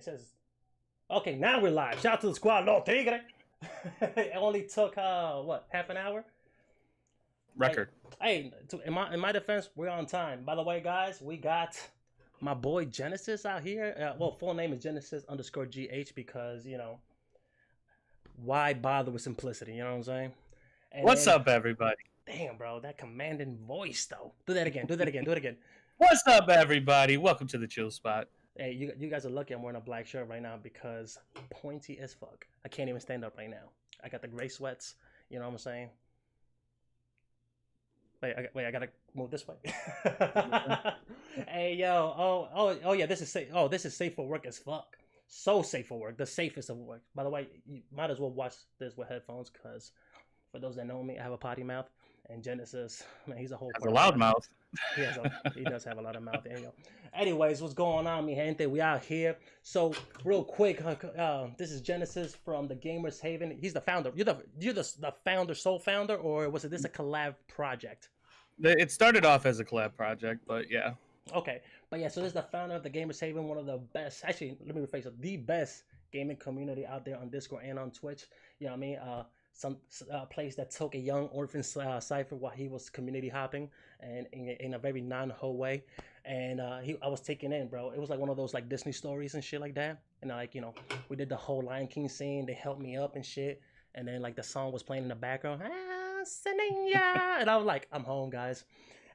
It says, okay, now we're live. Shout out to the squad, Lo Tigre. It only took what, half an hour? Record. Hey, in my defense, we're on time. By the way, guys, we got my boy Genesis out here. Well, full name is Genesis_GH because why bother with simplicity? You know what I'm saying? And What's up, everybody? Damn, bro, that commanding voice though. Do that again. Do that again. Do it again. What's up, everybody? Welcome to the Chill Spot. Hey, you guys are lucky I'm wearing a black shirt right now because pointy as fuck. I can't even stand up right now. I got the gray sweats. You know what I'm saying? Wait, I gotta move this way. Hey, yo, oh, yeah. This is safe. Oh, this is safe for work as fuck. So safe for work. The safest of work. By the way, you might as well watch this with headphones because for those that know me, I have a potty mouth. And Genesis, man, he's a whole. Has a loud mouth. He does have a lot of mouth. Anyways, what's going on, mi gente? We out here. So real quick, this is Genesis from the Gamers Haven. He's the founder. You're the founder, sole founder, or was this a collab project? It started off as a collab project, but yeah. Okay, but yeah, so this is the founder of the Gamers Haven, one of the best. Actually, let me rephrase it: the best gaming community out there on Discord and on Twitch. You know what I mean? Some place that took a young orphan cipher while he was community hopping and in a very non-ho way, and I was taken in, bro. It was like one of those like Disney stories and shit like that, and like we did the whole Lion King scene. They helped me up and shit, and then like the song was playing in the background, and I was like, I'm home, guys.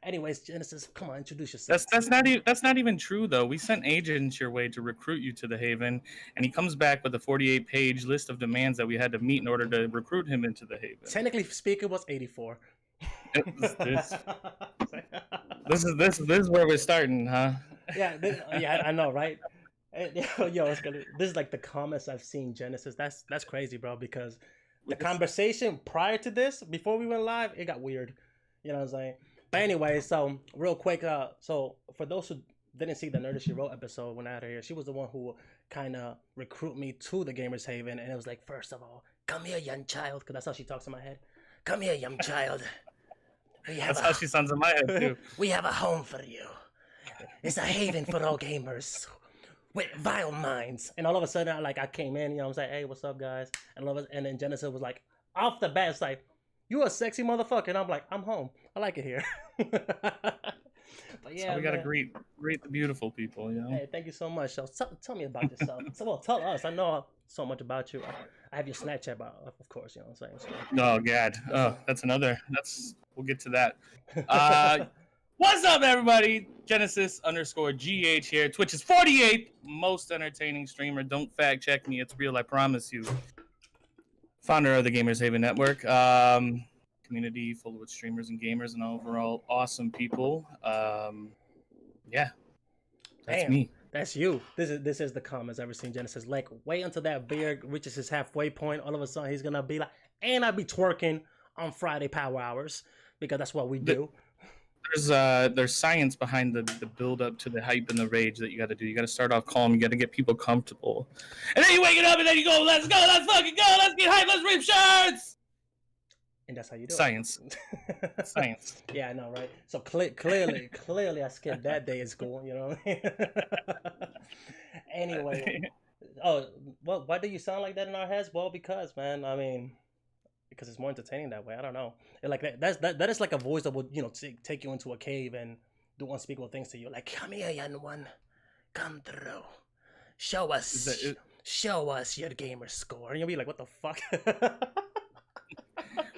Anyways, Genesis, come on, introduce yourself. That's not even true though. We sent agents your way to recruit you to the Haven, and he comes back with a 48-page list of demands that we had to meet in order to recruit him into the Haven. Technically speaking, it was 84. This is where we're starting, huh? Yeah, I know, right? Yo, this is like the comments I've seen, Genesis. That's crazy, bro. Because the conversation prior to this, before we went live, it got weird. You know what I'm saying? But anyway, so real quick, so for those who didn't see the Nerd She Wrote episode when I had her here, she was the one who kind of recruited me to the Gamers Haven, and it was like, first of all, come here, young child, because that's how she talks in my head. Come here, young child. That's how she sounds in my head too. We have a home for you. It's a haven for all gamers with vile minds. And all of a sudden, I came in, I'm like, hey, what's up, guys? And then Genesis was like, off the bat, it's like, you a sexy motherfucker. And I'm like, I'm home. I like it here. But yeah, so we gotta greet the beautiful people, you know. Hey, thank you so much. So tell me about yourself. Well, tell us. I know so much about you. I have your Snapchat, of course. You know what I'm saying. So, oh God. We'll get to that. What's up, everybody? Genesis_GH here. Twitch is 48th most entertaining streamer. Don't fact check me. It's real. I promise you. Founder of the Gamers Haven Network. Community full of streamers and gamers and overall awesome people. Yeah, that's damn, me. That's you. This is the comments I've ever seen. Genesis, like, wait until that beard reaches his halfway point. All of a sudden, he's gonna be like, and I'll be twerking on Friday power hours because that's what we do. There's science behind the build up to the hype and the rage that you got to do. You got to start off calm. You got to get people comfortable, and then you wake it up, and then you go, let's go, let's fucking go, let's get hype, let's rip shirts. And that's how you do science. It. Science. Yeah, I know, right? So clearly, I skipped that day at school. You know. Anyway, well, why do you sound like that in our heads? Well, because, man, I mean, because it's more entertaining that way. I don't know. Like that is like a voice that would take you into a cave and do unspeakable things to you. Like, come here, young one, come through, show us your gamer score. And you'll be like, what the fuck?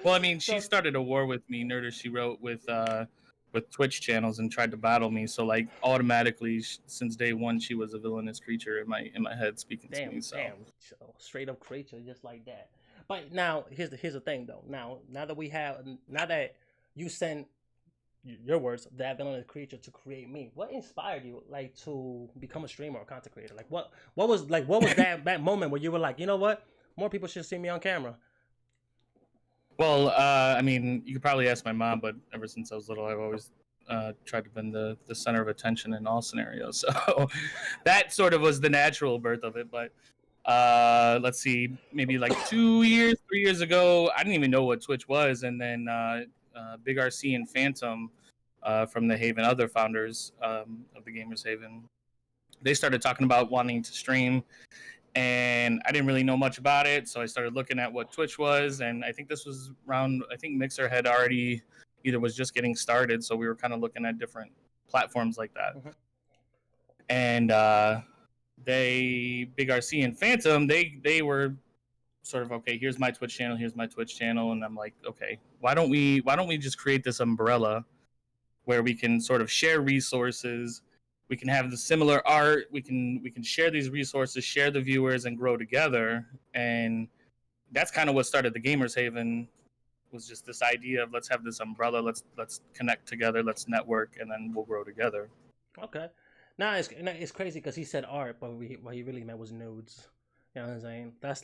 Well, I mean, she started a war with me, Nerder She Wrote, with Twitch channels and tried to battle me. So like automatically, since day one, she was a villainous creature in my head speaking to me. So straight up creature, just like that. But now here's the thing though. Now that you sent your words, that villainous creature to create me, what inspired you like to become a streamer or content creator? Like what was that moment where you were like, you know what, more people should see me on camera? Well, I mean, you could probably ask my mom, but ever since I was little, I've always tried to been the center of attention in all scenarios. So that sort of was the natural birth of it. But let's see, maybe like 3 years ago, I didn't even know what Twitch was. And then Big RC and Phantom from the Haven, other founders of the Gamers Haven, they started talking about wanting to stream, and I didn't really know much about it, so I started looking at what Twitch was, and I think this was around, I think Mixer had already either was just getting started, so we were kind of looking at different platforms like that. Mm-hmm. And Big RC and Phantom, they were sort of, okay, here's my Twitch channel, and I'm like, okay, why don't we just create this umbrella where we can sort of share resources, we can have the similar art, we can share these resources, share the viewers, and grow together. And that's kind of what started the Gamers Haven, was just this idea of let's have this umbrella, let's connect together, let's network, and then we'll grow together. Okay. Now it's crazy because he said art, but what he really meant was nudes. You know what I'm saying? That's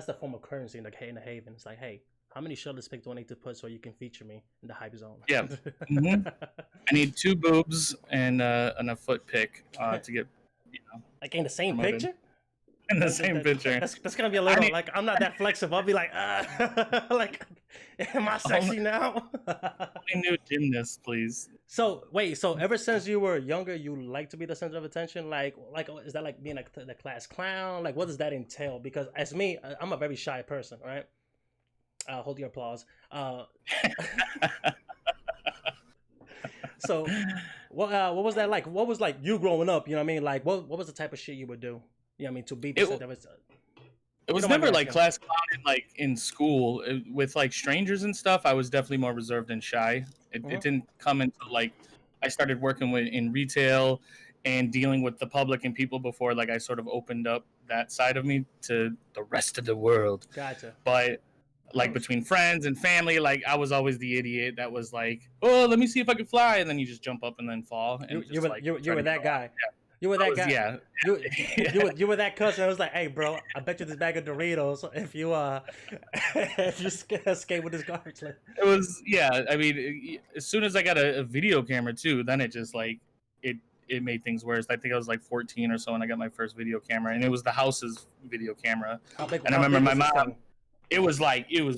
the form of currency in the Haven. It's like, hey, how many shirtless pics do I need to put so you can feature me in the hype zone? Yeah. Mm-hmm. I need 2 boobs and a foot pic to get, like in the same promoted. Picture. In the same picture. That's gonna be a little like, I'm not that flexible. I'll be like, like, am I sexy now? New gymnast, please. So wait, so ever since you were younger, you like to be the center of attention? Like is that like being like the class clown? Like, what does that entail? Because as me, I'm a very shy person, right? Hold your applause. So, what was that like? What was like you growing up? You know what I mean? Like, what was the type of shit you would do? You know what I mean? To be the center of attention. It was never like class clowning, like in school with like strangers and stuff. I was definitely more reserved and shy. It didn't come until like I started working in retail and dealing with the public and people before like I sort of opened up that side of me to the rest of the world. Gotcha. But like between friends and family, like I was always the idiot that was like, oh, let me see if I can fly, and then you just jump up and then fall. And you were that guy. Yeah. You were that guy. Yeah. You were that cousin. I was like, hey, bro, I bet you this bag of Doritos if you if you skate with this garbage. It was, yeah. I mean, as soon as I got a video camera too, then it just like it made things worse. I think I was like 14 or so, and I got my first video camera, and it was the house's video camera. And I remember my mom. It was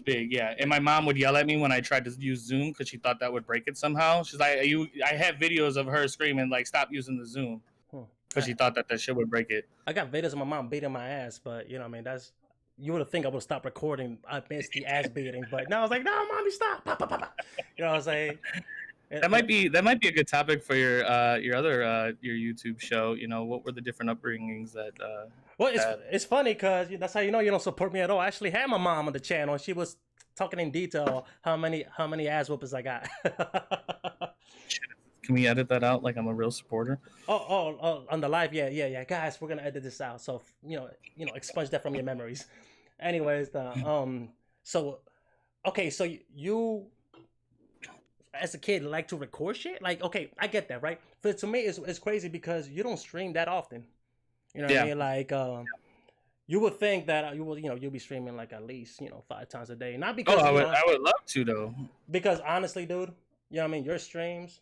big, yeah. And my mom would yell at me when I tried to use Zoom because she thought that would break it somehow. She's like, I have videos of her screaming like, stop using the Zoom. Because she thought that shit would break it. I got videos of my mom beating my ass, but you know what I mean, you would have think I would have stopped recording. I missed the ass beating, but now I was like, no, mommy, stop. Pa, pa, pa, pa. You know what I'm saying? That might be a good topic for your other your YouTube show. You know, what were the different upbringings that well, it's funny because that's how you know you don't support me at all. I actually had my mom on the channel and she was talking in detail how many ass whoopers I got. Can we edit that out? Like I'm a real supporter. Oh, on the live, yeah. Guys, we're gonna edit this out. So you know, expunge that from your memories. Anyways, so you as a kid like to record shit. Like, okay, I get that, right? But to me, it's crazy because you don't stream that often. You know what I mean? Like, you would think that you'll be streaming like at least 5 times a day. Not because I would love to though. Because honestly, dude, you know what I mean. Your streams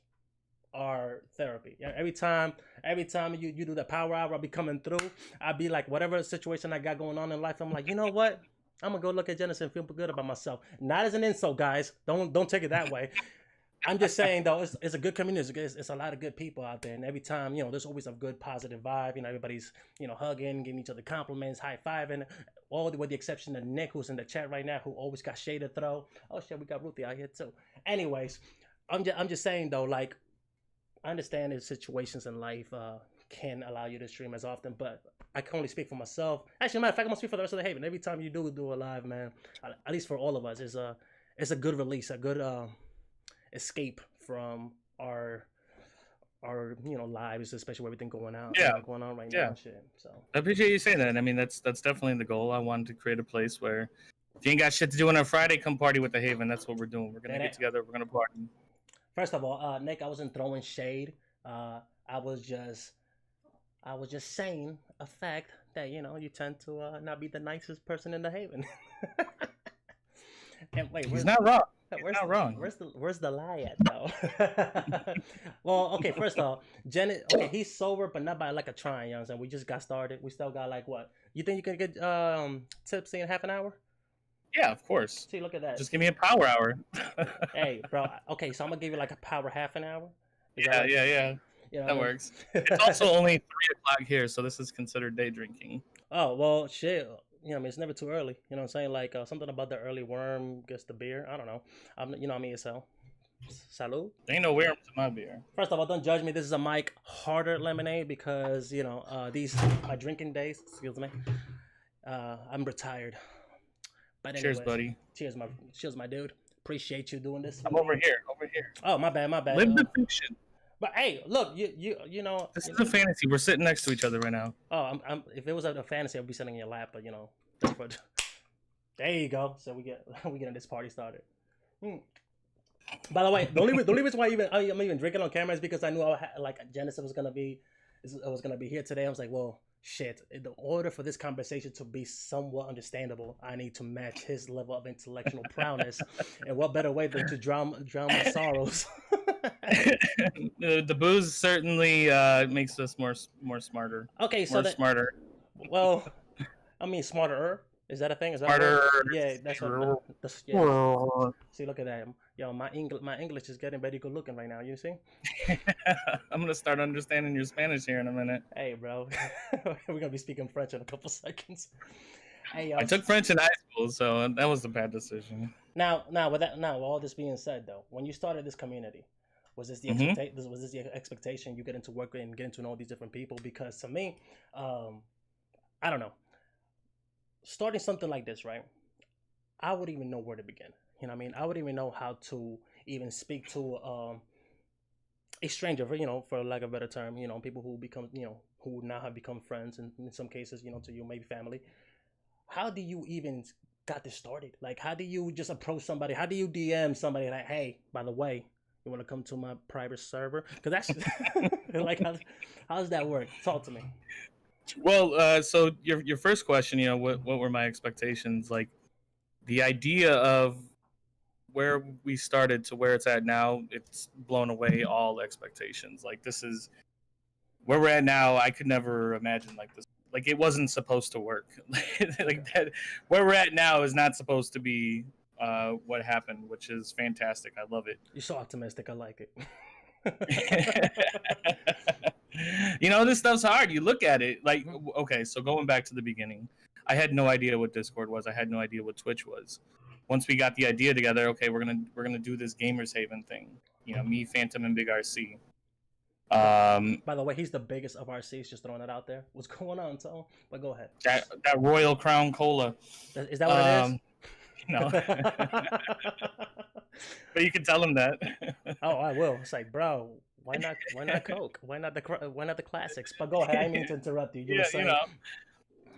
are therapy. Every time you do the power hour, I'll be coming through. I'll be like, whatever situation I got going on in life, I'm like, you know what? I'm gonna go look at Genesis and feel good about myself. Not as an insult, guys. Don't take it that way. I'm just saying though, it's a good community. It's a lot of good people out there, and every time there's always a good positive vibe. Everybody's hugging, giving each other compliments, high fiving. All with the exception of Nick, who's in the chat right now, who always got shade to throw. Oh shit, we got Ruthie out here too. Anyways, I'm just saying though, like, I understand that situations in life can allow you to stream as often, but I can only speak for myself. Actually, matter of fact, I'm gonna speak for the rest of the Haven. Every time you do a live, man, at least for all of us, it's a good release, a good escape from our lives, especially with everything going on right now and shit. So I appreciate you saying that. I mean, that's definitely the goal. I wanted to create a place where if you ain't got shit to do on a Friday, come party with the Haven. That's what we're doing. We're gonna get together. We're gonna party. First of all, Nick, I wasn't throwing shade. I was just saying a fact that you tend to not be the nicest person in the Haven. And wait, he's not wrong. Not wrong. Where's the lie at though? Well, okay. First off, he's sober, but not by like a trying. You know what I'm saying? We just got started. We still got like what? You think you can get tipsy in half an hour? Yeah, of course. See, look at that. Just give me a power hour. Hey, bro. Okay, so I'm gonna give you like a power half an hour. Yeah. You know That what I mean? works. It's also only 3 o'clock here, so this is considered day drinking. Oh well, shit. You know, I mean, it's never too early. You know what I'm saying? Like something about the early worm gets the beer. I don't know. You know what I mean? So, salud. There ain't no worms in my beer. First of all, don't judge me. This is a Mike Harder lemonade because you know these my drinking days. Excuse me. I'm retired. But anyways, Cheers, buddy. Cheers, my dude. Appreciate you doing this. I'm over here. Over here. Oh, my bad. Live the fiction. But hey, look, you know. This is a fantasy. We're sitting next to each other right now. Oh, if it was a fantasy, I'd be sitting in your lap. But you know, there you go. So we getting this party started. By the way, the only reason why I'm even drinking on camera is because I knew Genesis was gonna be here today. I was like, well, shit. In order for this conversation to be somewhat understandable, I need to match his level of intellectual prowess. And what better way than to drown my sorrows? The booze certainly makes us more smarter. Okay, so smarter. Well, I mean, smarter. Is that a thing? Is that smarter? Yeah, that's what. Yeah. See, look at that. Yo, my English is getting very good looking right now. You see? I'm gonna start understanding your Spanish here in a minute. Hey, bro, we're gonna be speaking French in a couple seconds. Hey, I took French in high school, so that was a bad decision. Now, with all this being said, though, when you started this community, was this the expectation you get into work and getting to know these different people? Because to me, I don't know. Starting something like this, right? I wouldn't even know where to begin. You know what I mean? I wouldn't even know how to even speak to a stranger, for lack of a better term, people who become, who now have become friends, and in some cases, to you, maybe family. How do you even got this started? Like, how do you just approach somebody? How do you DM somebody like, hey, by the way, you want to come to my private server? Because that's like, how does that work? Talk to me. Well, so your first question, what were my expectations? Like, the idea of where we started to where it's at now, it's blown away all expectations. Like, this is where we're at now. I could never imagine like this. Like, it wasn't supposed to work. Like that, where we're at now is not supposed to be what happened, which is fantastic. I love it. You're so optimistic. I like it. This stuff's hard. You look at it like, okay, so going back to the beginning, I had no idea what Discord was. I had no idea what Twitch was. Once we got the idea together, okay, we're gonna do this Gamers Haven thing. Me, Phantom, and Big RC. By the way, he's the biggest of RCs. Just throwing it out there. What's going on, Tom? But go ahead. That Royal Crown Cola. Is that what it is? No. But you can tell him that. Oh, I will. It's like, bro, why not Coke? Why not the classics? But go ahead. I mean to interrupt you. You were saying.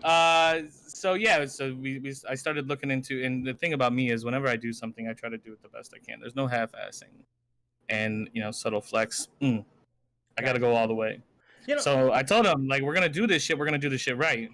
So I started looking into, and the thing about me is whenever I do something, I try to do it the best I can. There's no half-assing, and subtle flex. I got to go all the way. So I told him, like, we're gonna do this shit. We're gonna do this shit right.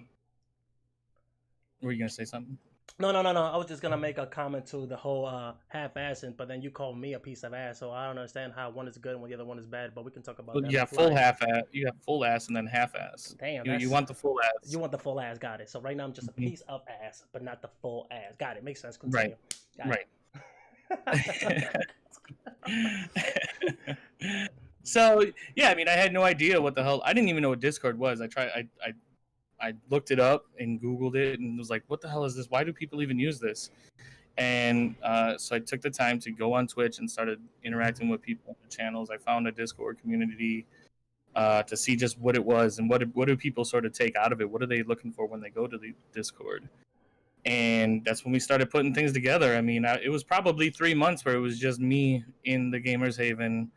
Were you gonna say something? No. I was just gonna make a comment to the whole half-assing, but then you called me a piece of ass, so I don't understand how one is good and the other one is bad. But we can talk about that. You have full half-ass. You have full ass and then half-ass. Damn. You want the full ass. You want the full ass. Got it. So right now I'm just a piece of ass, but not the full ass. Got it. Makes sense. Continue. Right. So yeah, I mean, I had no idea what the hell. I didn't even know what Discord was. I looked it up and Googled it and was like, what the hell is this? Why do people even use this? And so I took the time to go on Twitch and started interacting with people on the channels. I found a Discord community to see just what it was and what do people sort of take out of it. What are they looking for when they go to the Discord? And that's when we started putting things together. I mean, it was probably 3 months where it was just me in the Gamers Haven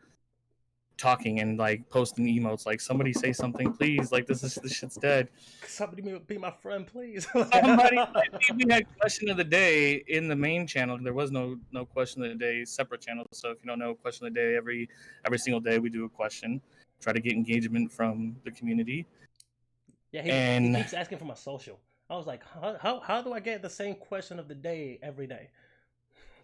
talking and like posting emotes like, somebody say something please, like this shit's dead, somebody be my friend please. Somebody, we had question of the day in the main channel. There was no question of the day separate channel, so if you don't know, question of the day, every single day we do a question, try to get engagement from the community. Yeah, he keeps asking for my social. I was like, how do I get the same question of the day every day?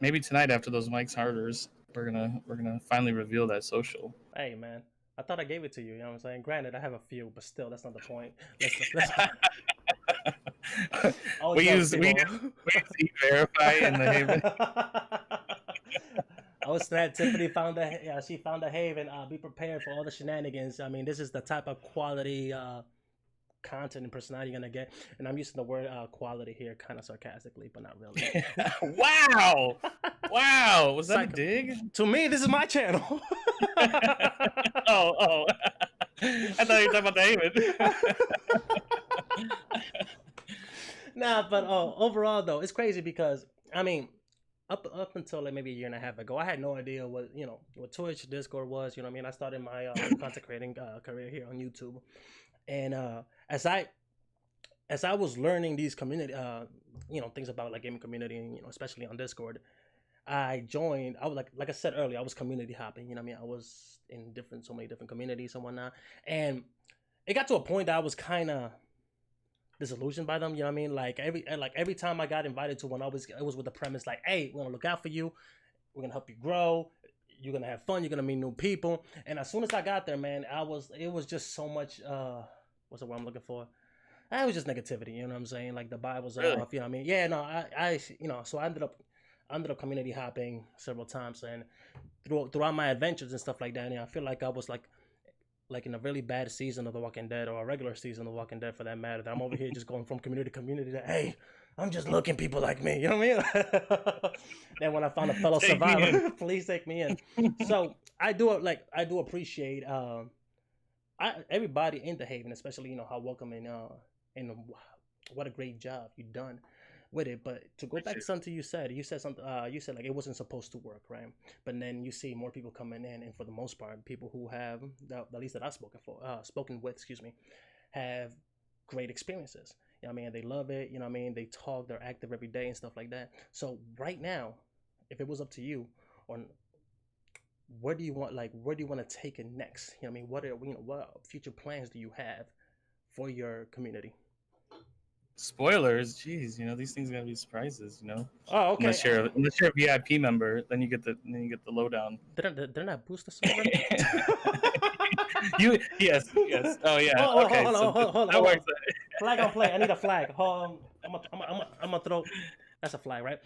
Maybe tonight after those Mike's Harders, we're gonna finally reveal that social. Hey man, I thought I gave it to you. You know what I'm saying? Granted, I have a few, but still, that's not the point. We use E-Verify in the Haven. I was that Tiffany found a she found a haven. Be prepared for all the shenanigans. I mean, this is the type of quality content and personality you're gonna get. And I'm using the word quality here, kind of sarcastically, but not really. Wow, wow, was that a dig? To me, this is my channel. Oh, I thought you were talking about the haven. Nah, but overall though, it's crazy because I mean, up until like maybe a year and a half ago, I had no idea what what Twitch, Discord was. You know what I mean? I started my content creating career here on YouTube, and as I was learning these community things about like gaming community, and especially on Discord, I joined. I was like I said earlier, I was community hopping. You know what I mean? I was in so many different communities and whatnot, and it got to a point that I was kind of disillusioned by them. You know what I mean? Like every time I got invited to one, it was with the premise like, hey, we're gonna look out for you, we're gonna help you grow, you're gonna have fun, you're gonna meet new people. And as soon as I got there, man, it was just so much what's the word I'm looking for? It was just negativity, you know what I'm saying? Like the Bible's off, you know what I mean? Yeah, no, I so I ended up community hopping several times, and throughout my adventures and stuff like that, I feel like I was like in a really bad season of The Walking Dead, or a regular season of The Walking Dead for that matter, that I'm over here just going from community to community to, hey, I'm just looking people like me, you know what I mean? Then when I found a fellow survivor, please take me in. So I do appreciate everybody in the Haven, especially how welcoming and what a great job you've done with it. But to go back to something you said something, you said like it wasn't supposed to work, right? But then you see more people coming in, and for the most part, people who have at least that I've spoken with, have great experiences. You know what I mean? They love it. You know what I mean? They talk, they're active every day and stuff like that. So right now, if it was up to you, on where do you want to take it next? You know what I mean? What future plans do you have for your community? Spoilers, jeez, these things are gonna be surprises, Oh, okay. Unless you're a VIP member, then you get the lowdown. They're not booster server. Yes. Oh yeah. Hold on. Flag on play. I need a flag. I'm gonna throw. That's a flag, right?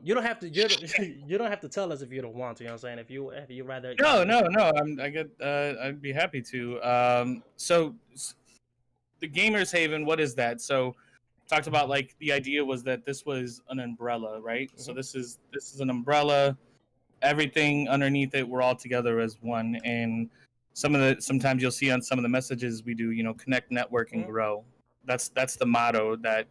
You don't have to. You don't have to tell us if you don't want to. You know what I'm saying? If you rather. No. I'd be happy to. So, the Gamers Haven. What is that? So, talked about like the idea was that this was an umbrella, right? Mm-hmm. So this is an umbrella. Everything underneath it, we're all together as one. And sometimes you'll see on some of the messages we do, connect, network, and grow. That's the motto that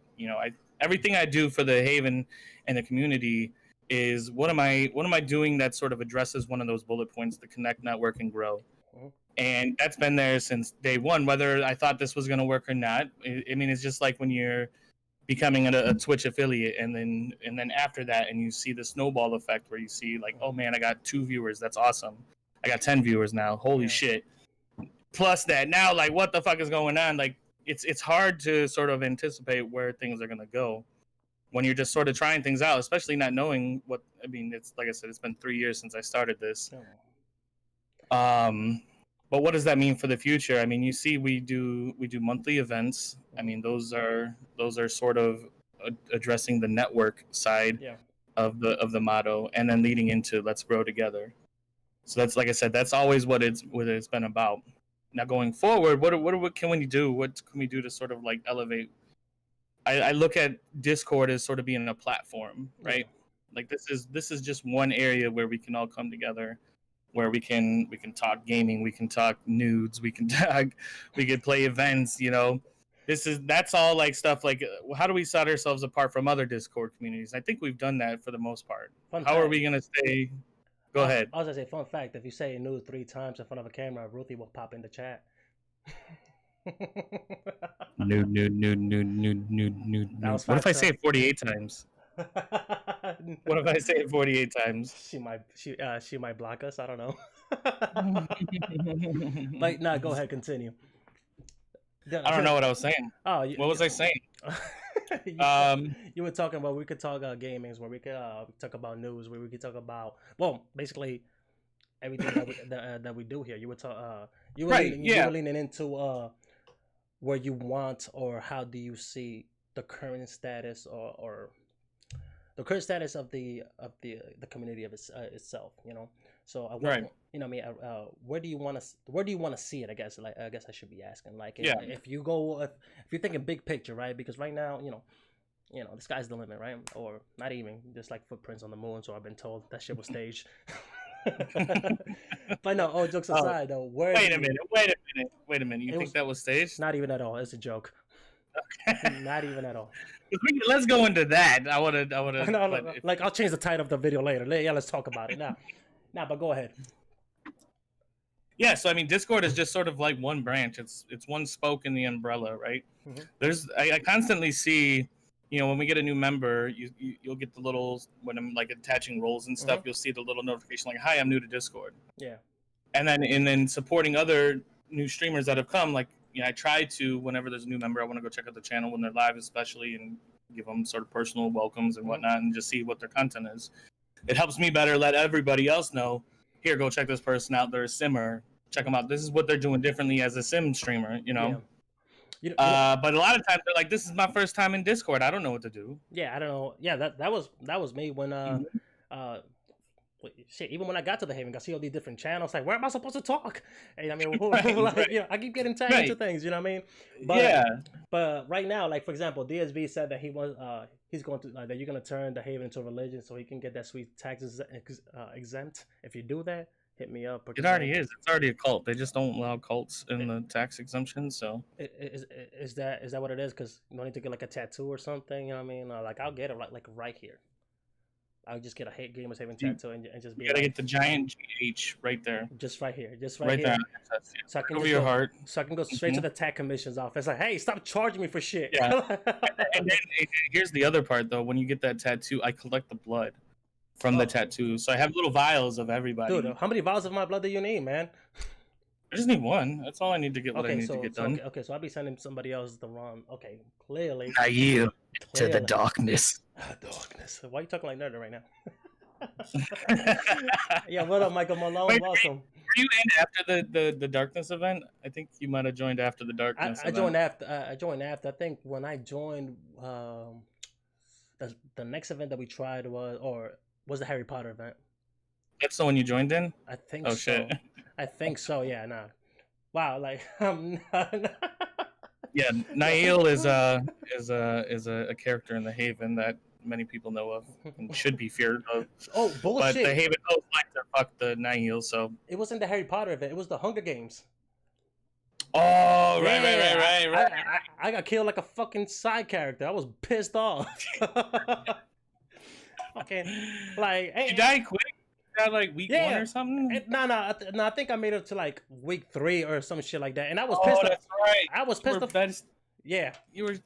everything I do for the Haven and the community is what am I doing that sort of addresses one of those bullet points: to connect, network, and grow. And that's been there since day one, whether I thought this was going to work or not. I mean, it's just like when you're becoming a Twitch affiliate, and then after that, and you see the snowball effect where you see like, oh man, I got 2 viewers, that's awesome. I got 10 viewers now, holy shit. Plus that, now like what the fuck is going on? Like it's hard to sort of anticipate where things are gonna go when you're just sort of trying things out, especially not knowing what. I mean, it's like I said, it's been 3 years since I started this. But what does that mean for the future? I mean, you see, we do monthly events. I mean, those are sort of addressing the network side of the motto, and then leading into let's grow together. So that's, like I said, that's always what it's been about. Now going forward, what can we do? What can we do to sort of like elevate? I look at Discord as sort of being a platform, right? Like this is just one area where we can all come together, where we can talk gaming, we can talk nudes, we can play events, that's all like stuff like how do we set ourselves apart from other Discord communities? I think we've done that for the most part. How are we going to stay? Go ahead. I was going to say, fun fact, if you say nude 3 times in front of a camera, Ruthie will pop in the chat. Nude. What if I say it 48 times? What if I say it 48 times? She might block us. I don't know. But no, go ahead, continue. I don't know what I was saying. What was I saying? You were talking about we could talk gamings, where we could talk about news, where we could talk about basically everything that we do here. You were you were leaning into where you want, or how do you see the current status or the current status of the community of itself. So I want, Right. I mean, where do you want to see it? I guess I should be asking. Like, Yeah. if you're thinking big picture, right? Because right now, the sky's the limit, right? Or not even, just like footprints on the moon. So I've been told that shit was staged. But no, all jokes aside, though, Wait a minute. You think that was staged? Not even at all. It's a joke. Okay. Not even at all. Let's go into that. I want to. No, like, I'll change the title of the video later. Yeah, let's talk about it now. But go ahead. Yeah, so I mean, Discord is just sort of like one branch. It's one spoke in the umbrella, right? Mm-hmm. I constantly see, when we get a new member, you'll get the little, when I'm like attaching roles and stuff, you'll see the little notification like, "Hi, I'm new to Discord." Yeah. And then supporting other new streamers that have come, like, I try to, whenever there's a new member, I want to go check out the channel when they're live, especially, and give them sort of personal welcomes and whatnot, and just see what their content is. It helps me better let everybody else know, here, go check this person out. They're a simmer. Check them out. This is what they're doing differently as a sim streamer, Yeah. But a lot of times they're like, this is my first time in Discord. I don't know what to do. Yeah, I don't know. Yeah, that was me when shit, even when I got to the Haven, I see all these different channels. Like, where am I supposed to talk? And I mean, right. I keep getting tagged into things. You know what I mean? But, But right now, like, for example, DSV said that he's going to that you're going to turn the Haven into a religion, so he can get that sweet tax exempt. If you do that, hit me up. It already is. It's already a cult. They just don't allow cults in the tax exemption. So is that what it is? Because you don't need to get like a tattoo or something. You know what I mean? Like, I'll get it right here. I'll just get a Gamers Haven tattoo and just be. You gotta get the giant GH right there. Just right here. Just right here. There. So I can over your heart. So I can go straight to the tax commission's office. Like, hey, stop charging me for shit. Yeah. And then here's the other part, though. When you get that tattoo, I collect the blood from the tattoo. So I have little vials of everybody. Dude, how many vials of my blood do you need, man? I just need one. That's all I need to get. I need to get done. Okay, so I'll be sending somebody else the wrong. Okay, clearly. I yield to the darkness. Darkness. Why are you talking like nerd right now? Yeah, what up, Michael Malone? Wait, welcome. Were you in after the darkness event? I think you might have joined after the darkness. I joined after. I joined after. I think when I joined, the next event that we tried was the Harry Potter event. That's the one you joined in? I think so. Oh shit. I think so. Yeah. Nah. Wow. Like Yeah, Nail is a character in the Haven that many people know of and should be feared of. Oh, bullshit! But the Haven host like to fuck the Nail, so it wasn't the Harry Potter event. It was the Hunger Games. Oh, right. I got killed like a fucking side character. I was pissed off. Fucking like, hey, you died quick. Like week 1 or something? No. I think I made it to like week 3 or some shit like that, and I was pissed. That's right. I was pissed off. Yeah, you with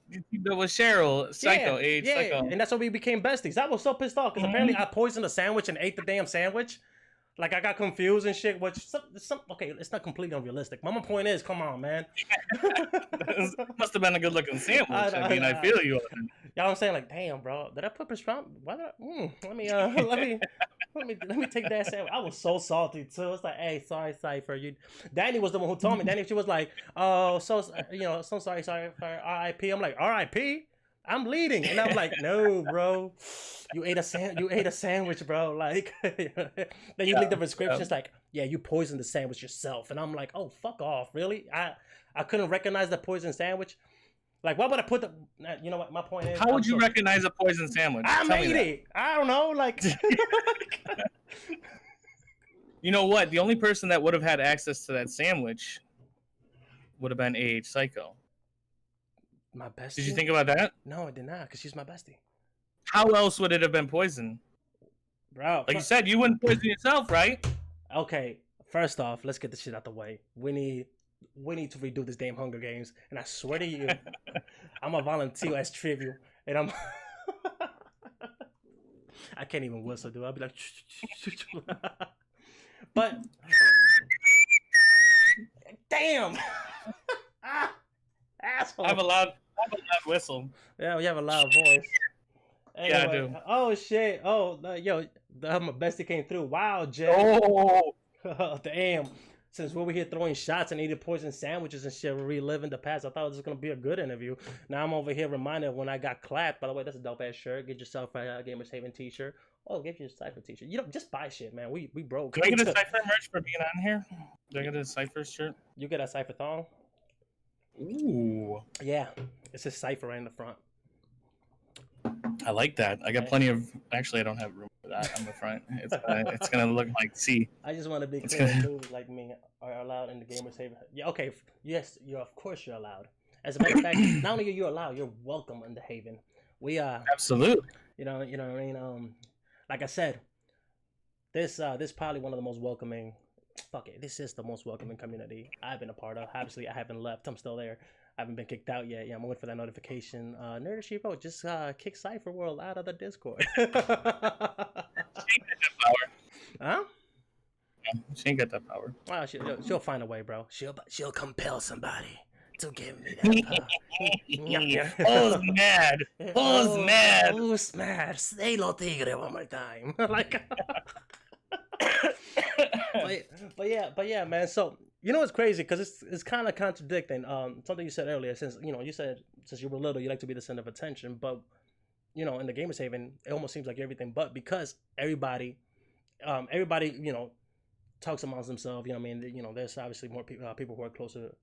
Cheryl, Psycho, Psycho, and that's why we became besties. I was so pissed off because apparently I poisoned a sandwich and ate the damn sandwich. Like, I got confused and shit. Which okay, it's not completely unrealistic. My point is, come on, man. Must have been a good looking sandwich. I feel you. Y'all, I'm saying, like, damn, bro, did I put pastrami? Why did let me take that sandwich. I was so salty too. It's like, hey, sorry, Cypher. Danny was the one who told me. Danny, she was like, oh, so sorry for R.I.P. I'm like, R.I.P. I'm leading, and I'm like, no, bro, you ate a sandwich, bro. Like, then you link the descriptions like, yeah, you poisoned the sandwich yourself, and I'm like, oh, fuck off, really? I couldn't recognize the poison sandwich. Like, why would I put the? You know what? My point is, how would you recognize a poison sandwich? I made it. I don't know, like. You know what? The only person that would have had access to that sandwich would have been AH Psycho. My bestie? Did you think about that? No, I did not, because she's my bestie. How else would it have been poisoned? Bro. Like you said, you wouldn't poison yourself, right? Okay, first off, let's get this shit out the way. We need to redo this damn Hunger Games, and I swear to you, I'm a volunteer as tribute, and I'm... I can't even whistle, dude. I'll be like... But... Damn! Asshole. I have a loud whistle. Yeah, you have a loud voice. Anyway, yeah, I do. Oh shit! Oh, yo, my bestie came through. Wow, Jay. Oh, Damn. since we were here throwing shots and eating poison sandwiches and shit, reliving the past, I thought this was gonna be a good interview. Now I'm over here reminded when I got clapped. By the way, that's a dope ass shirt. Get yourself a Gamers Haven t-shirt. Oh, give you a Cypher t-shirt. You know, just buy shit, man. We broke. Can I get a Cypher merch for being on here? Do I get a Cypher shirt? You get a Cypher thong? Ooh. Yeah, it's a Cypher right in the front. I like that. I got plenty of. Actually, I don't have room for that on the front. It's gonna look like C. I just want to be clear. Dudes like me are allowed in the Gamers Haven. Yeah, okay. Yes, of course you're allowed. As a matter of fact, not only are you allowed, you're welcome in the Haven. We absolutely. You know what I mean. Like I said, this probably one of the most welcoming. Fuck it, this is the most welcoming community I've been a part of. Obviously, I haven't left. I'm still there. I haven't been kicked out yet. Yeah, I'm waiting for that notification. Nerd She Wrote just kick Cypher World out of the Discord. She ain't got that power. Huh? Yeah, she ain't got that power. Well, she'll find a way, bro. She'll compel somebody to give me that power. Who's mad? Who's mad? Who's mad? Say lo tigre one more time. Like. but yeah, man. So you know it's crazy because it's kind of contradicting. Something you said earlier, since you said since you were little you like to be the center of attention, but in the Gamers Haven it almost seems like everything but, because everybody talks amongst themselves. You know what I mean? There's obviously more people who are closer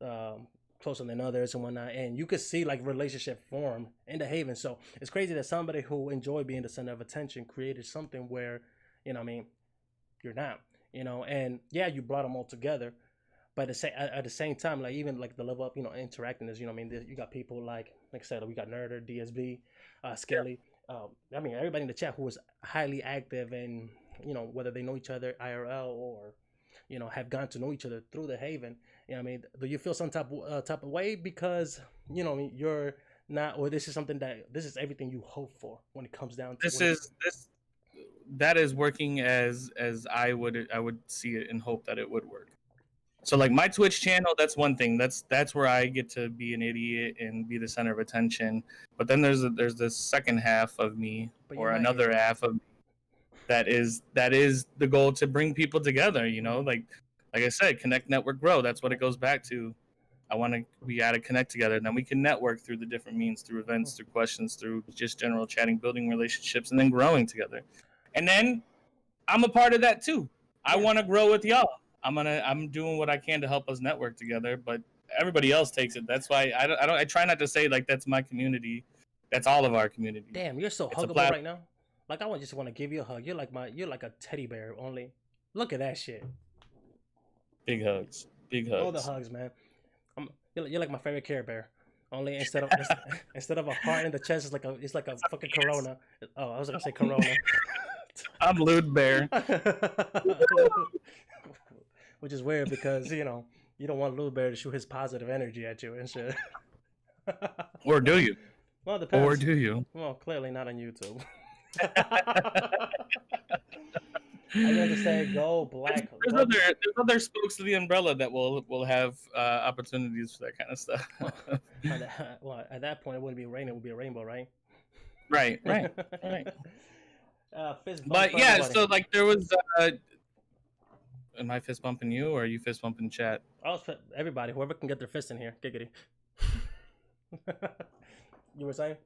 than others and whatnot, and you could see like relationship form in the Haven. So it's crazy that somebody who enjoyed being the center of attention created something where you're not, and yeah, you brought them all together, but at the same time, like even like the level up, interacting is, you got people like I said, we got Nerder, DSB, Skelly, everybody in the chat who was highly active, and whether they know each other IRL or have gotten to know each other through the Haven. Do you feel some type of way because you're not, or this is something this is everything you hope for when it comes down to that is working as I would see it and hope that it would work. So like my Twitch channel, that's one thing. That's where I get to be an idiot and be the center of attention. But then there's the second half of me, or another half of me, that is the goal, to bring people together. Like I said, connect, network, grow. That's what it goes back to. We gotta connect together, and then we can network through the different means, through events, through questions, through just general chatting, building relationships, and then growing together. And then I'm a part of that too. I want to grow with y'all. I'm doing what I can to help us network together, but everybody else takes it. That's why I try not to say like that's my community. That's all of our community. Damn, you're so huggable right now. Like I just want to give you a hug. You're like a teddy bear. Only look at that shit. Big hugs. All the hugs, man. You're like my favorite Care Bear. Only instead of a heart in the chest, it's like a fucking Corona. Oh, I was gonna say Corona. I'm Lewd Bear. Which is weird because you don't want Lewd Bear to shoot his positive energy at you and shit. Or do you? Well, it depends. Or do you? Well, clearly not on YouTube. I got to say, go black. There's other spokes to the umbrella that will have opportunities for that kind of stuff. At that point, it wouldn't be rain; it would be a rainbow, right? Right. Fist bump. But yeah, so like there was. Am I fist bumping you, or are you fist bumping chat? Everybody, whoever can get their fist in here, giggity. You were saying?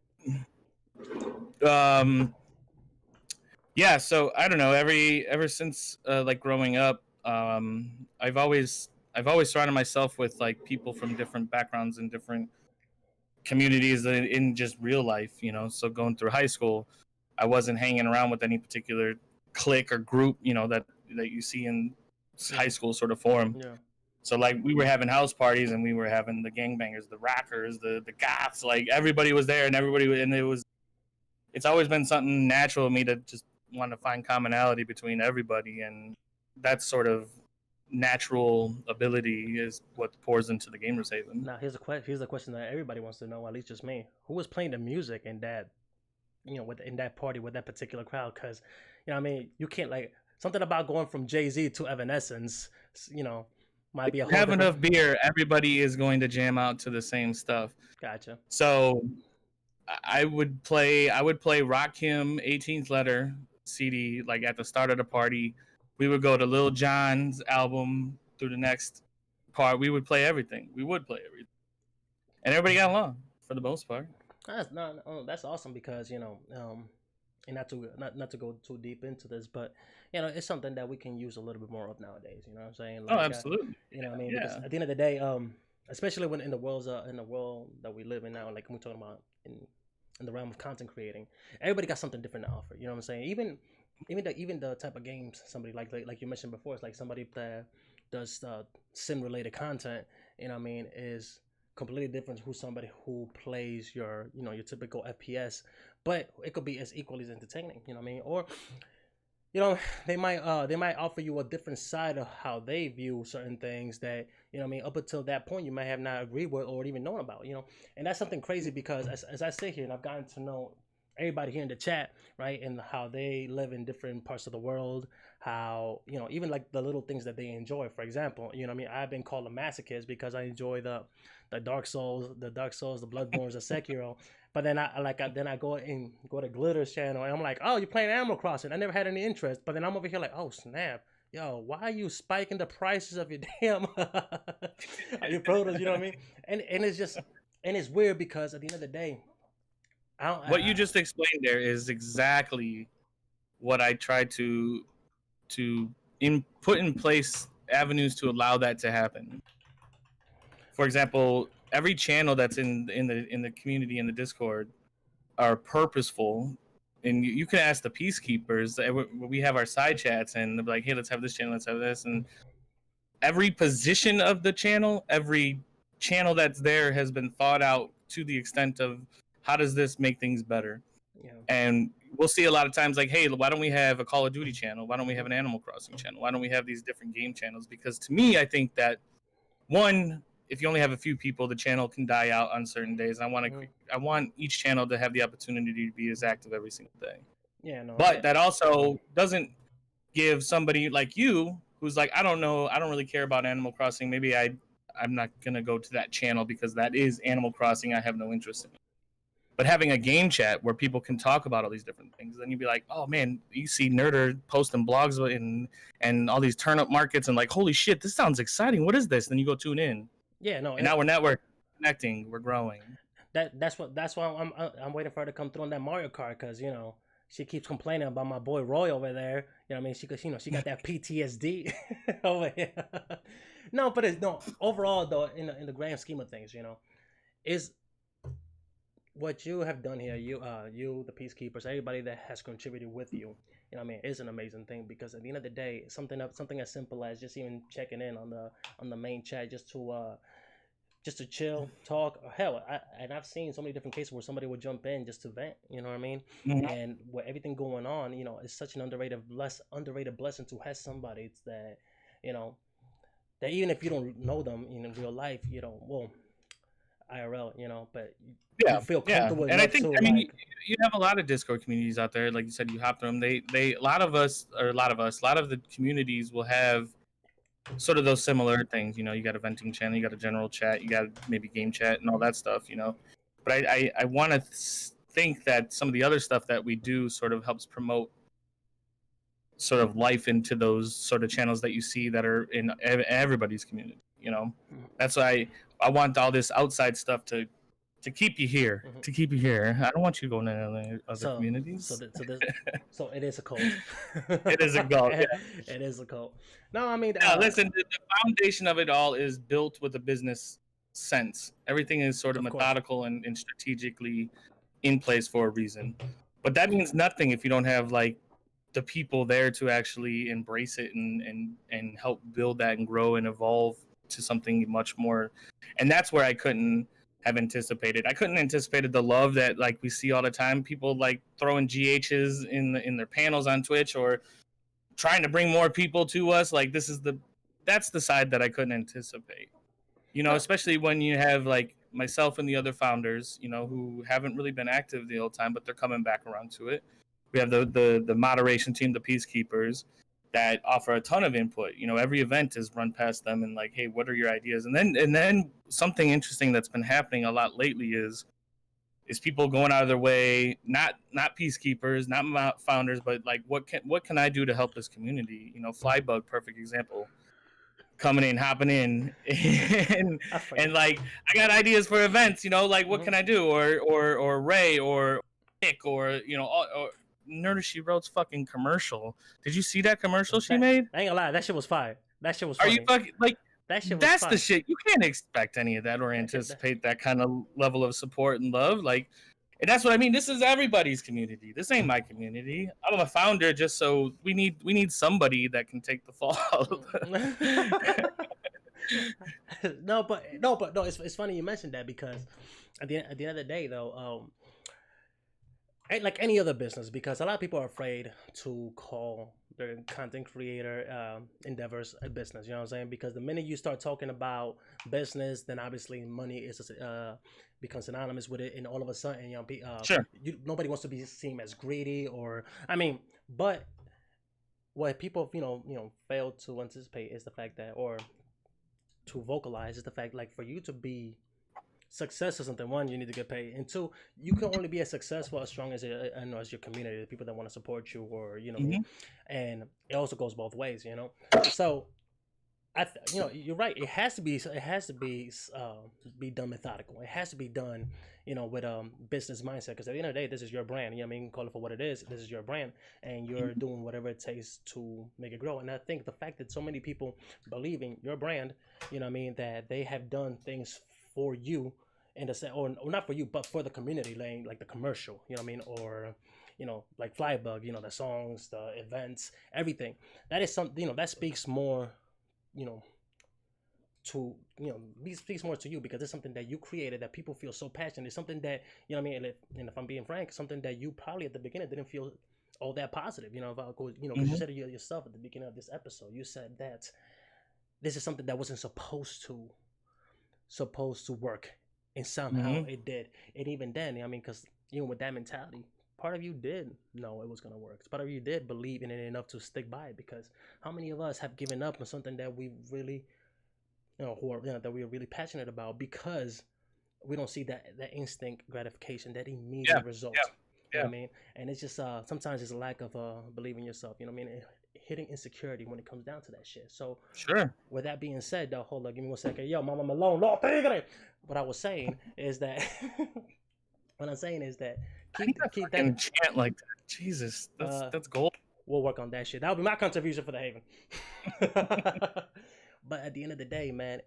Yeah, so I don't know. Ever since like growing up, I've always surrounded myself with like people from different backgrounds and different communities in just real life. So going through high school, I wasn't hanging around with any particular clique or group, that you see in high school sort of form. Yeah. So like we were having house parties and we were having the gangbangers, the rockers, the goths, like everybody was there, and it's always been something natural to me to just want to find commonality between everybody, and that sort of natural ability is what pours into the Gamers Haven. Now here's a question that everybody wants to know, at least just me. Who was playing the music in that, in that party with that particular crowd? Because you can't like something about going from Jay-Z to Evanescence, might be a whole have enough beer, everybody is going to jam out to the same stuff. Gotcha. So I would play Rakim 18th Letter CD like at the start of the party. We would go to Lil Jon's album through the next part, we would play everything. And everybody got along for the most part. That's awesome because and not to go too deep into this, but it's something that we can use a little bit more of nowadays. You know what I'm saying? Like, absolutely. What I mean? Because at the end of the day, especially when in the world that we live in now, like we're talking about in the realm of content creating, everybody got something different to offer. You know what I'm saying? Even the type of games somebody like you mentioned before, it's like somebody that does sim related content. You know what I mean? Is completely different who somebody who plays your your typical FPS, but it could be as equally as entertaining. You know what I mean? Or they might offer you a different side of how they view certain things that what I mean, up until that point you might have not agreed with or even known about. And that's something crazy because as I sit here and I've gotten to know everybody here in the chat, right, and how they live in different parts of the world, how even like the little things that they enjoy. For example, what I mean, I've been called a masochist because I enjoy the Dark Souls, the Bloodborns, the Sekiro. But then I go to Glitter's channel and I'm like, oh, you're playing Animal Crossing. I never had any interest, but then I'm over here like, oh snap, yo, why are you spiking the prices of your damn your produce? You know what I mean? And it's weird because at the end of the day, what you just explained there is exactly what I tried to put in place avenues to allow that to happen. For example, every channel that's in the community in the Discord are purposeful, and you can ask the peacekeepers. We have our side chats, and they're like, "Hey, let's have this channel, let's have this," and every position of the channel, every channel that's there has been thought out to the extent of how does this make things better. Yeah. And we'll see a lot of times like, hey, why don't we have a Call of Duty channel? Why don't we have an Animal Crossing channel? Why don't we have these different game channels? Because to me, I think that one, if you only have a few people, the channel can die out on certain days. I want each channel to have the opportunity to be as active every single day. Yeah, no. But that also doesn't give somebody like you who's like, I don't know, I don't really care about Animal Crossing. Maybe I'm not gonna go to that channel because that is Animal Crossing. I have no interest in it. But having a game chat where people can talk about all these different things, then you'd be like, oh man, you see Nerder posting blogs and all these turnip markets and like, holy shit, this sounds exciting. What is this? Then you go tune in. Yeah, no. And now we're network connecting, we're growing. That's why I'm waiting for her to come through on that Mario Kart because she keeps complaining about my boy Roy over there. You know what I mean? She got that PTSD over here. No, but overall though, in the grand scheme of things, is what you have done here, you the peacekeepers, everybody that has contributed with you, what I mean, is an amazing thing because at the end of the day, something as simple as just even checking in on the main chat just to chill, talk, or hell, I've seen so many different cases where somebody would jump in just to vent, you know what I mean? Mm-hmm. And with everything going on, it's such an underrated blessing to have somebody that, that even if you don't know them in real life, IRL, but you feel comfortable. And I think, you have a lot of Discord communities out there. Like you said, you hop through them. A lot of the communities will have sort of those similar things. You got a venting channel, you got a general chat, you got maybe game chat and all that stuff, But I want to think that some of the other stuff that we do sort of helps promote sort of life into those sort of channels that you see that are in everybody's community. That's why I want all this outside stuff to keep you here, mm-hmm. to keep you here. I don't want you going to other communities. So it is a cult. It is a cult. Yeah. It is a cult. No, I mean, listen. The foundation of it all is built with a business sense. Everything is sort of methodical and strategically in place for a reason. But that means nothing if you don't have like the people there to actually embrace it and help build that and grow and evolve to something much more. And that's where I couldn't have anticipated. I couldn't anticipated the love that like we see all the time. People like throwing GHs in their panels on Twitch or trying to bring more people to us. Like that's the side that I couldn't anticipate. Especially when you have like myself and the other founders, who haven't really been active the whole time, but they're coming back around to it. We have the moderation team, the peacekeepers, that offer a ton of input. Every event is run past them and like, hey, what are your ideas? And then something interesting that's been happening a lot lately is people going out of their way, not peacekeepers, not founders, but like what can I do to help this community? Flybug, perfect example. coming in, hopping in, and like I got ideas for events, like what can I do, or Ray or Nick or or Nerdy She Wrote's fucking commercial. Did you see that commercial she made? I ain't gonna lie, that shit was fire. That shit was funny. Are you fucking like? That shit was that's fire. The shit. You can't expect any of that or anticipate that kind of level of support and love. Like, and that's what I mean. This is everybody's community. This ain't my community. I'm a founder, just so we need somebody that can take the fall. No, it's funny you mentioned that, because at the end of the day, though, like any other business, because a lot of people are afraid to call their content creator endeavors a business. You know what I'm saying? Because the minute you start talking about business, then obviously money is becomes synonymous with it, and all of a sudden, sure, nobody wants to be seen as greedy, or but what people fail to anticipate is the fact that, or to vocalize, is the fact, like, for you to be success or something, one, you need to get paid, and two, you can only be as successful as strong as as your community, the people that want to support you, or and it also goes both ways, so you're right, it has to be done methodical, it has to be done with business mindset, because at the end of the day, this is your brand, call it for what it is, this is your brand, and you're doing whatever it takes to make it grow. And I think the fact that so many people believe in your brand, that they have done things for you, or not for you, but for the community, like the commercial, or like Flybug, the songs, the events, everything. That is something, that speaks more, speaks more to you, because it's something that you created that people feel so passionate. It's something that, and if I'm being frank, something that you probably at the beginning didn't feel all that positive, if I go, because you said it yourself at the beginning of this episode, you said that this is something that wasn't supposed to work, and somehow it did. And even then, because even with that mentality, part of you did know it was going to work. Part of you did believe in it enough to stick by it, because how many of us have given up on something that we really that we are really passionate about, because we don't see that instant gratification, that immediate result. You know what I mean? And it's just sometimes it's a lack of believing yourself, hitting insecurity when it comes down to that shit. So sure. With that being said, though, hold on, give me 1 second. Yo, Mama Malone, Lord, what I was saying is that keep that chant like that. Jesus, that's gold. We'll work on that shit. That'll be my contribution for the Haven. But at the end of the day, man,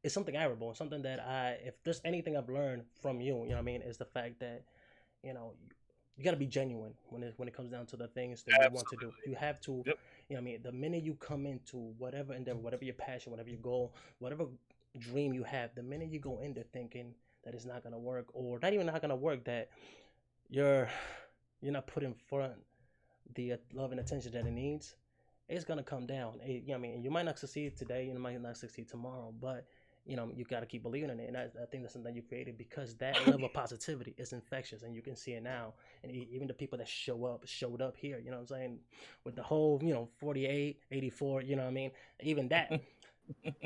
it's something admirable, something that if there's anything I've learned from you, is the fact that, you got to be genuine when it comes down to the things that you want to do. You have to, the minute you come into whatever endeavor, whatever your passion, whatever your goal, whatever dream you have, the minute you go in there thinking that it's not going to work, or not even not going to work, that you're not putting front the love and attention that it needs, it's going to come down. You might not succeed today, you might not succeed tomorrow, but you got to keep believing in it. And I think that's something you created, because that level of positivity is infectious, and you can see it now. And even the people that showed up here, you know what I'm saying, with the whole 48, 84, even that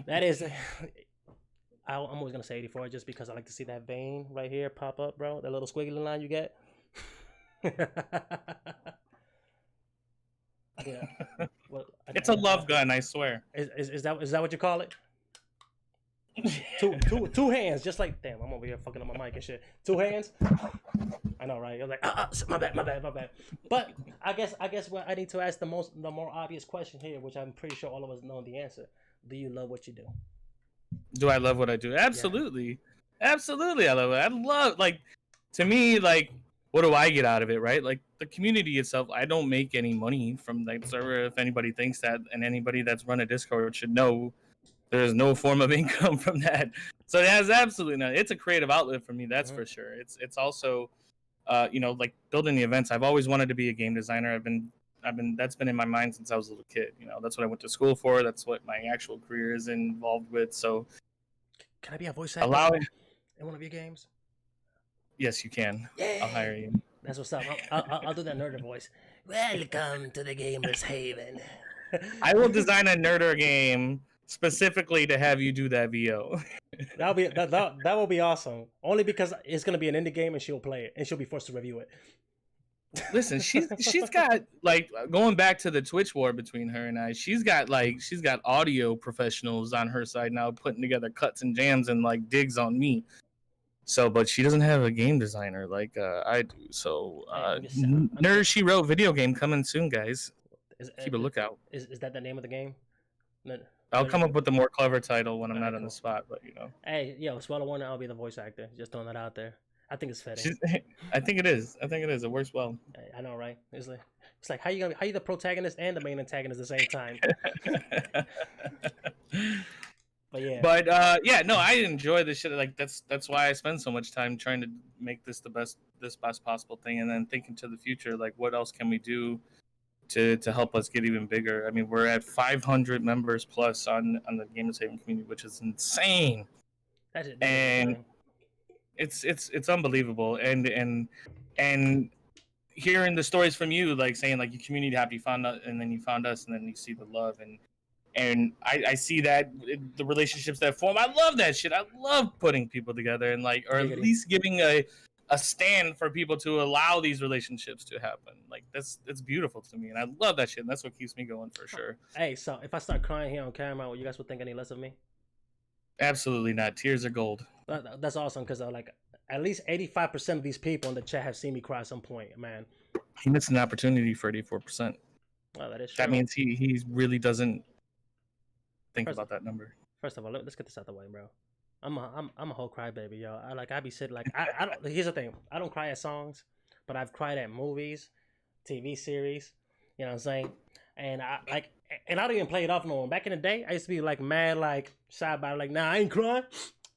that is I'm always gonna say 84, just because I like to see that vein right here pop up, bro, that little squiggly line you get. Yeah. Well, it's a love gun, I swear. Is that what you call it? two hands, just like, damn, I'm over here fucking up my mic and shit. 2 hands. I know, right? You're like, my bad. But I guess what I need to ask the more obvious question here, which I'm pretty sure all of us know the answer. Do you love what you do? Do I love what I do? Absolutely. Yeah. Absolutely, I love it. I love, like, to me, like, what do I get out of it, right? Like, the community itself, I don't make any money from that server, if anybody thinks that, and anybody that's run a Discord should know there's no form of income from that. So it has absolutely none. It's a creative outlet for me, that's for sure. It's also, like, building the events. I've always wanted to be a game designer. That's been in my mind since I was a little kid. That's what I went to school for. That's what my actual career is involved with. So, can I be a voice actor in one of your games? Yes, you can. Yay. I'll hire you. That's what's up. I'll do that nerder voice. Welcome to the Gamers Haven. I will design a nerder game specifically to have you do that VO. That will be awesome. Only because it's gonna be an indie game and she'll play it and she'll be forced to review it. Listen, she's got like going back to the Twitch war between her and I. She's got audio professionals on her side now putting together cuts and jams and like digs on me. So, but she doesn't have a game designer like I do. So, Nerd She Wrote video game coming soon, guys. Keep a lookout. Is that the name of the game? I'll come up with a more clever title when I'm not on the spot, but you know. Hey, yo, Swallow Warner, I'll be the voice actor. Just throwing that out there. I think it's fitting. I think it is. It works well. I know, right? It's like how you the protagonist and the main antagonist at the same time. But yeah. No, I enjoy this shit. Like that's why I spend so much time trying to make this best possible thing, and then thinking to the future, like what else can we do to help us get even bigger. I mean, we're at 500 members plus on the Gamers Haven community, which is insane. That's it's unbelievable, and hearing the stories from you, like saying like your community happy found us, and then you found us, and then you see the love, and I see that the relationships that form. I love that shit. I love putting people together and like, or at least giving a stand for people to allow these relationships to happen. Like it's beautiful to me, and I love that shit. And that's what keeps me going for sure. Hey, so if I start crying here on camera, you guys would think any less of me? Absolutely not. Tears are gold. That's awesome because like at least 85% of these people in the chat have seen me cry at some point, man. He missed an opportunity for 84%. Well, that is true. That means he really doesn't think about that number. First of all, let's get this out the way, bro. I'm a whole crybaby, yo. I be sitting like I don't. Here's the thing. I don't cry at songs, but I've cried at movies, TV series. You know what I'm saying? And I don't even play it off no more. Back in the day, I used to be like mad, like shy by, like, nah, I ain't crying.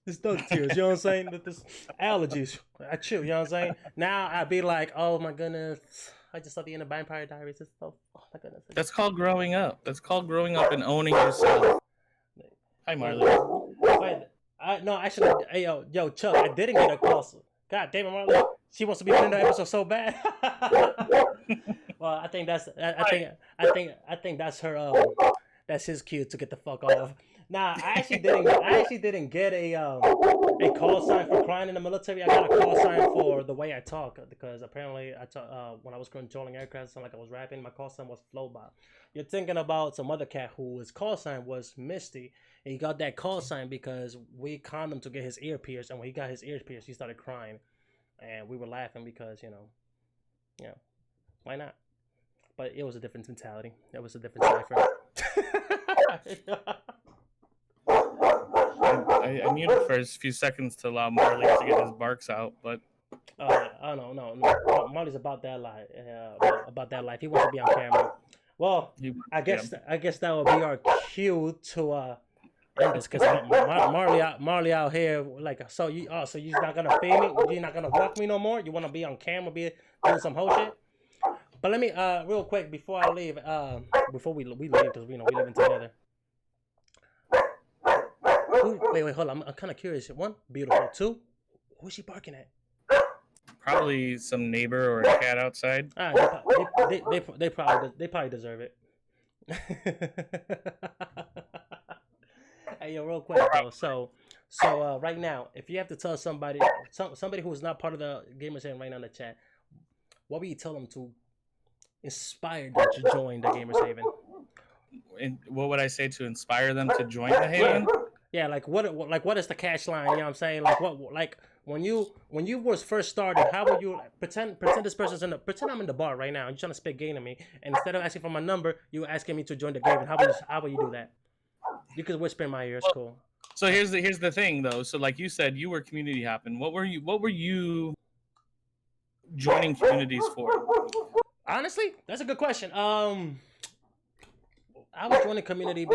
It's those tears. You know what I'm saying? But this allergies, I chill. You know what I'm saying? Now I be like, oh my goodness, I just saw the end of Vampire Diaries. It's so, oh my goodness. That's called growing up. That's called growing up and owning yourself. Hi, Marley. Wait. No, actually, hey, yo, Chuck, I didn't get a call. God damn it, Marley. She wants to be in the episode so bad. Well, I think that's that's her. That's his cue to get the fuck off. Nah, I actually didn't get a call sign for crying in the military. I got a call sign for the way I talk, because apparently I talk when I was controlling aircraft, it sounded like I was rapping. My call sign was Flowbot. You're thinking about some other cat whose call sign was Misty. And he got that call sign because we conned him to get his ear pierced, and when he got his ear pierced, he started crying, and we were laughing because you know, why not? But it was a different mentality. It was a different cipher. I muted for a few seconds to allow Marley to get his barks out, but no. Marley's about that life. About that life. He wants to be on camera. Well, I guess that will be our cue to end this, because Marley out here like, so you're not gonna feed me? You're not gonna walk me no more? You want to be on camera, be doing some whole shit? But let me real quick before I leave, before we leave, because we living together. Wait, hold on. I'm kind of curious. One, beautiful. Two, who's she barking at? Probably some neighbor or a cat outside. They probably deserve it. Hey, yo, real quick though. So right now, if you have to tell somebody who is not part of the Gamers Haven right now in the chat, what would you tell them to inspire them to join the Gamers Haven? And what would I say to inspire them to join the Haven? Yeah, like what is the cash line? You know what I'm saying? Like when you was first started, how would you pretend this person's pretend I'm in the bar right now, you're trying to spit game to me, and instead of asking for my number, you asking me to join the game. How would you do that? You could whisper in my ear. It's cool. So here's the thing though. So like you said, you were community hopping. What were you joining communities for? Honestly, that's a good question. I was joining community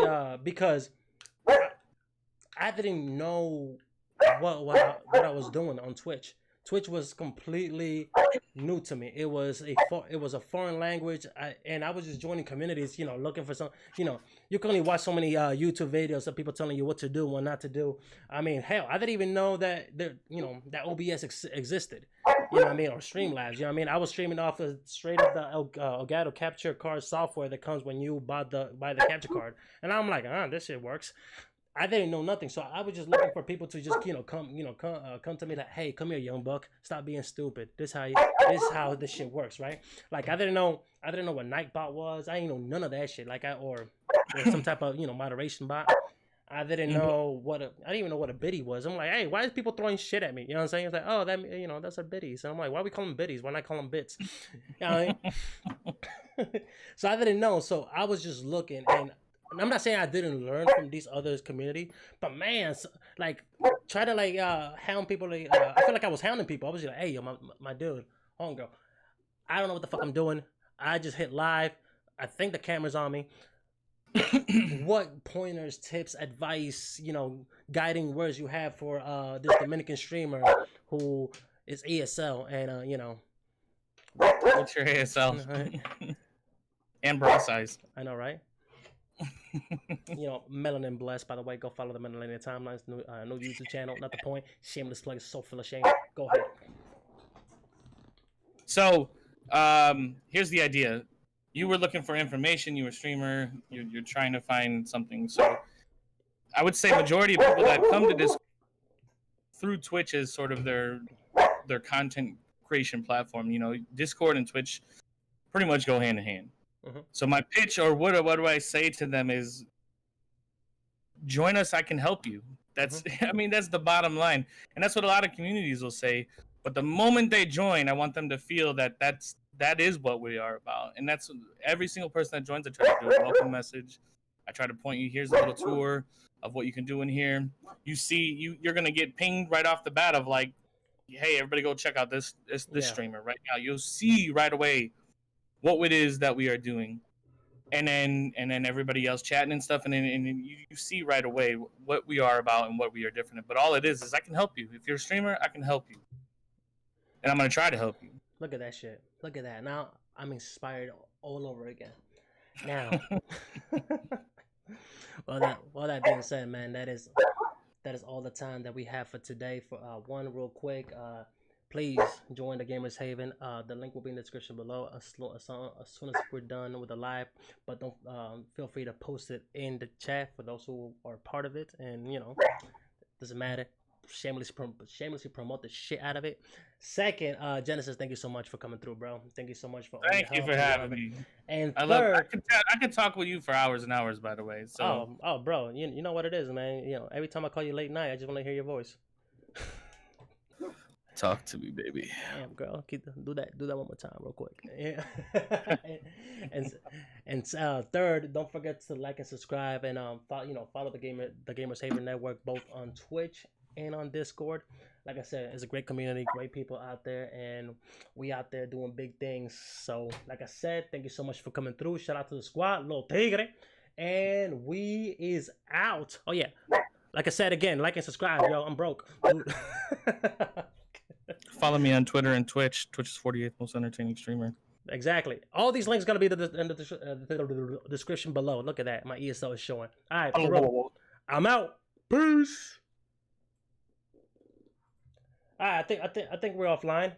because I didn't know what I was doing on Twitch. Twitch was completely new to me. It was a foreign language, and I was just joining communities, looking for some, you can only watch so many YouTube videos of people telling you what to do, what not to do. I mean, hell, I didn't even know that that OBS existed, or Streamlabs, I was streaming off straight up the Elgato capture card software that comes when you buy the capture card, and I'm like, this shit works. I didn't know nothing, so I was just looking for people to just come to me like, hey, come here, young buck, stop being stupid. This is how this shit works, right? Like I didn't know what Nightbot was. I didn't know none of that shit. Like or some type of moderation bot. I didn't know I didn't even know what a biddy was. I'm like, hey, why is people throwing shit at me? You know what I'm saying? It's like, oh, that that's a biddies. And I'm like, why we call them biddies? Why not call them bits? You know what I mean? So I didn't know. So I was just looking, and I'm not saying I didn't learn from these others community, but man, like try to like hound people. Like, I feel like I was hounding people. I was just like, hey, yo, my dude, homegirl, I don't know what the fuck I'm doing. I just hit live. I think the camera's on me. What pointers, tips, advice, guiding words you have for this Dominican streamer who is ESL and What's your ASL? And bra size. I know, right? Melanin blessed. By the way, go follow the Melanin Timelines new YouTube channel. Not the point. Shameless plug is so full of shame. Go ahead. So, here's the idea. You were looking for information. You were a streamer. You're trying to find something. So, I would say majority of people that come to this through Twitch is sort of their content creation platform. Discord and Twitch pretty much go hand in hand. Mm-hmm. So my pitch, or what do I say to them is, join us. I can help you. That's that's the bottom line, and that's what a lot of communities will say. But the moment they join, I want them to feel that is what we are about, and that's every single person that joins. I try to do a welcome message. I try to point you. Here's a little tour of what you can do in here. You see, you're gonna get pinged right off the bat of like, hey, everybody, go check out this streamer right now. You'll see right away what it is that we are doing, and then everybody else chatting and stuff, and then you see right away what we are about and what we are different. But all it is I can help you. If you're a streamer, I can help you, and I'm gonna try to help you. Look at that shit. Look at that. Now I'm inspired all over again. Now, well that being said, man, that is all the time that we have for today. For one, real quick. Please join the Gamers Haven. The link will be in the description below as soon as we're done with the live. But don't feel free to post it in the chat for those who are part of it. And doesn't matter. Shamelessly promote the shit out of it. Second, Genesis, thank you so much for coming through, bro. Thank you so much for thank you for having me. And I could talk with you for hours and hours, by the way. So bro, you know what it is, man. Every time I call you late night, I just want to hear your voice. Talk to me, baby. Damn, girl, do that one more time, real quick. Yeah. and third, don't forget to like and subscribe, and follow the Gamers Haven Network both on Twitch and on Discord. Like I said, it's a great community, great people out there, and we out there doing big things. So, like I said, thank you so much for coming through. Shout out to the squad, Lo Tigre, and we is out. Oh yeah, like I said again, like and subscribe, yo. I'm broke. Follow me on Twitter and Twitch. Twitch is 48th most entertaining streamer. Exactly. All these links gonna be in the description below. Look at that. My ESL is showing. All right, I'm out. Peace. All right, I think we're offline.